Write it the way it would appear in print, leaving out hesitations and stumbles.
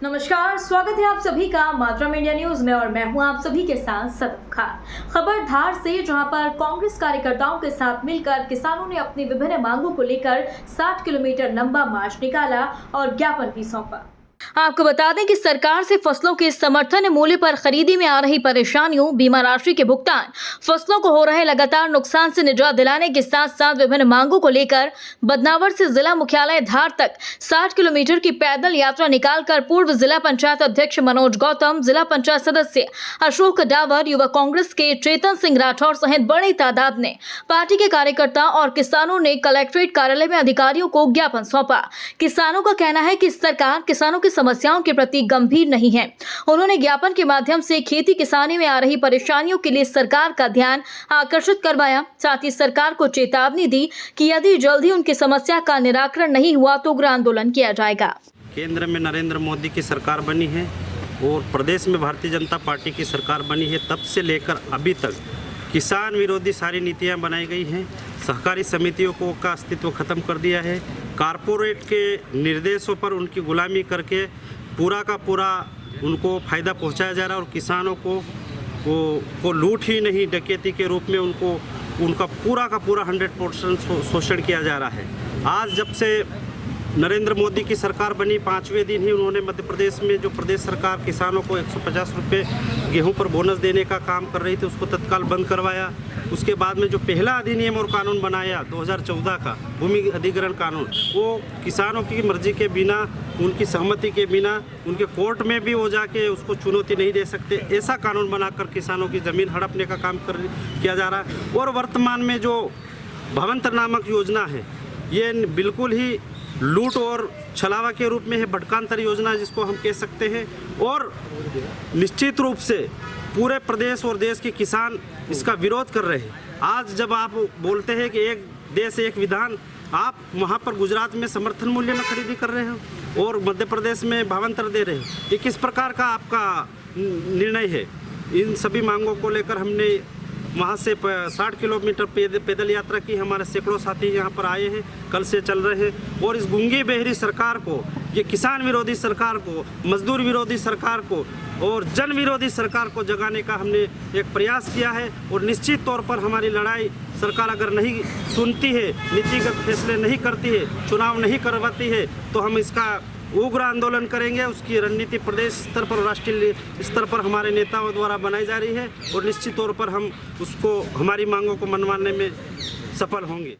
नमस्कार, स्वागत है आप सभी का मातृम इंडिया न्यूज में और मैं हूं आप सभी के साथ सदफ खान। खबर धार से, जहां पर कांग्रेस कार्यकर्ताओं के साथ मिलकर किसानों ने अपनी विभिन्न मांगों को लेकर 60 किलोमीटर लंबा मार्च निकाला और ज्ञापन भी सौंपा। आपको बता दें कि सरकार से फसलों के समर्थन मूल्य पर खरीदी में आ रही परेशानियों, बीमा राशि के भुगतान, फसलों को हो रहे लगातार नुकसान से निजात दिलाने के साथ साथ विभिन्न मांगों को लेकर बदनावर से जिला मुख्यालय धार तक 60 किलोमीटर की पैदल यात्रा निकालकर पूर्व जिला पंचायत अध्यक्ष मनोज गौतम, जिला पंचायत सदस्य अशोक डावर, युवा कांग्रेस के चेतन सिंह राठौर सहित बड़ी तादाद ने पार्टी के कार्यकर्ता और किसानों ने कलेक्ट्रेट कार्यालय में अधिकारियों को ज्ञापन सौंपा। किसानों का कहना है कि सरकार किसानों की समस्याओं के प्रति गंभीर नहीं है। उन्होंने ज्ञापन के माध्यम से खेती किसानी में आ रही परेशानियों के लिए सरकार का ध्यान आकर्षित करवाया। साथ ही सरकार को चेतावनी दी कि यदि जल्दी उनकी समस्या का निराकरण नहीं हुआ तो उग्र आंदोलन किया जाएगा। केंद्र में नरेंद्र मोदी की सरकार बनी है और प्रदेश में भारतीय जनता पार्टी की सरकार बनी है, तब से लेकर अभी तक किसान विरोधी सारी नीतियां बनाई गई हैं। सहकारी समितियों को का अस्तित्व खत्म कर दिया है। कारपोरेट के निर्देशों पर उनकी गुलामी करके पूरा का पूरा उनको फ़ायदा पहुंचाया जा रहा है और किसानों को लूट ही नहीं, डकैती के रूप में उनका पूरा का पूरा 100% शोषण किया जा रहा है। आज जब से नरेंद्र मोदी की सरकार बनी, 5वें दिन ही उन्होंने मध्य प्रदेश में जो प्रदेश सरकार किसानों को 150 रुपये गेहूं पर बोनस देने का काम कर रही थी, उसको तत्काल बंद करवाया। उसके बाद में जो पहला अधिनियम और कानून बनाया 2014 का भूमि अधिग्रहण कानून, वो किसानों की मर्जी के बिना, उनकी सहमति के बिना, उनके कोर्ट में भी वो जाके उसको चुनौती नहीं दे सकते, ऐसा कानून बनाकर किसानों की ज़मीन हड़पने का काम किया जा रहा है। और वर्तमान में जो भवंतर नामक योजना है, ये बिल्कुल ही लूट और छलावा के रूप में है, भटकांतर योजना जिसको हम कह सकते हैं। और निश्चित रूप से पूरे प्रदेश और देश के किसान इसका विरोध कर रहे हैं। आज जब आप बोलते हैं कि एक देश एक विधान, आप वहाँ पर गुजरात में समर्थन मूल्य में खरीदी कर रहे हो और मध्य प्रदेश में भावांतर दे रहे हो, ये किस प्रकार का आपका निर्णय है? इन सभी मांगों को लेकर हमने वहाँ से 60 किलोमीटर पैदल यात्रा की। हमारे सैकड़ों साथी यहाँ पर आए हैं, कल से चल रहे हैं। और इस गूंगी बहरी सरकार को, ये किसान विरोधी सरकार को, मजदूर विरोधी सरकार को और जन विरोधी सरकार को जगाने का हमने एक प्रयास किया है। और निश्चित तौर पर हमारी लड़ाई सरकार अगर नहीं सुनती है, नीतिगत फैसले नहीं करती है, चुनाव नहीं करवाती है, तो हम इसका उग्र आंदोलन करेंगे। उसकी रणनीति प्रदेश स्तर पर और राष्ट्रीय स्तर पर हमारे नेताओं द्वारा बनाई जा रही है और निश्चित तौर पर हम उसको, हमारी मांगों को मनवाने में सफल होंगे।